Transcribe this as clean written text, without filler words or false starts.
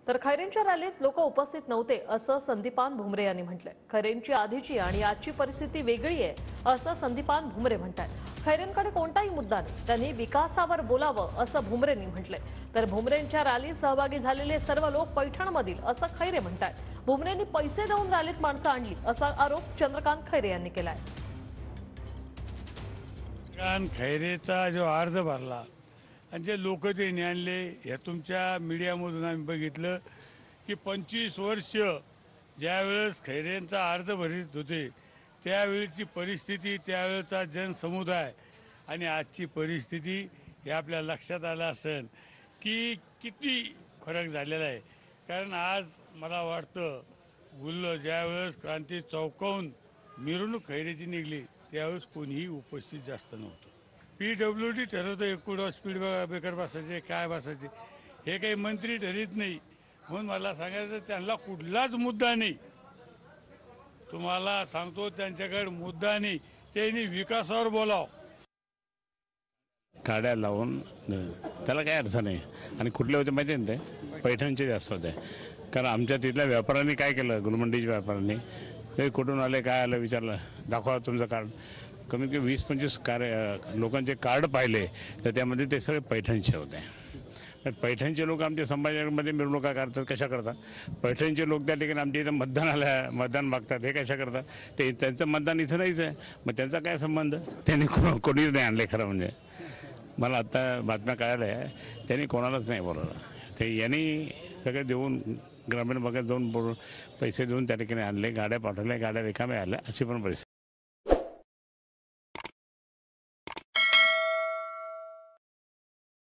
तर खैरेंच्या रॅलीत लोक उपस्थित नव्हते असं संदीपान भुमरे यांनी म्हटलंय। खैरेंची आधीची आणि आजची परिस्थिती वेगळी आहे असं संदीपान भुमरे म्हणतात। खैरेंकडे कोणताही मुद्दा नाही, त्यांनी विकासावर बोलावं असं भुमरेंनी म्हटलंय। तर भुमरेंच्या रॅलीत सहभागी झालेले सर्व लोक पैठणमधील असं खैरे म्हणतात। भुमरेंनी पैसे देऊन रॅलीत माणसं आणली असा आरोप चंद्रकांत खैरे यांनी केलाय। खैरेचा जो अर्ज भरला आणि जे लोक ते आणले हे तुमच्या मीडियामधून आम्ही बघितलं की 25 वर्ष ज्यावेळेस खैरेंचा अर्ज भरीत होते त्यावेळीची परिस्थिती, त्यावेळेचा जनसमुदाय आणि आजची परिस्थिती हे आपल्या लक्षात आलं असेल की किती फरक झालेला आहे। कारण आज मला वाटतं गुल्ल ज्यावेळेस क्रांती चौकावून मिरवणूक खैरेची निघली त्यावेळेस कोणीही उपस्थित जास्त नव्हतं। PWD ठरवतं एकूण स्पीड ब्रेकर बसायचे काय बसायचे हे काही मंत्री ठरत नाही। म्हणून मला सांगायचं त्यांना कुठलाच मुद्दा नाही, तुम्हाला सांगतो त्यांच्याकडे मुद्दा नाही, त्यांनी विकासावर बोलाव। गाड्या लावून त्याला काय अर्थ नाही। आणि कुठले होते माहिती आहे ते पैठणचे जास्त होते। कारण आमच्या तिथल्या व्यापाऱ्यांनी काय केलं, गुलमंडीच्या व्यापाऱ्यांनी ते कुठून आले काय आलं विचारलं, दाखवा तुमचं कार्ड। कमीत कमी 20-25 लोकांचे कार्ड पाहिले तर त्यामध्ये ते सगळे पैठणचे होते। पैठणचे लोक आमच्या संभाजीनगरमध्ये मिरवणुका करतात, कशा करतात? पैठणचे लोक त्या ठिकाणी आमच्या इथं मतदान मागतात, हे कशा करतात? ते त्यांचं मतदान इथं नाहीच आहे, मग त्यांचा काय संबंध? त्यांनी कोणीच नाही आणले खरं म्हणजे। मला आत्ता बातम्या कळाल्या आहे त्यांनी कोणालाच नाही बोलवलं। ते यांनी सगळे देऊन ग्रामीण भागात जाऊन पैसे देऊन त्या ठिकाणी आणले, गाड्या पाठवल्या, गाड्या रिकाम्या आल्या, अशी पण परिस्थिती।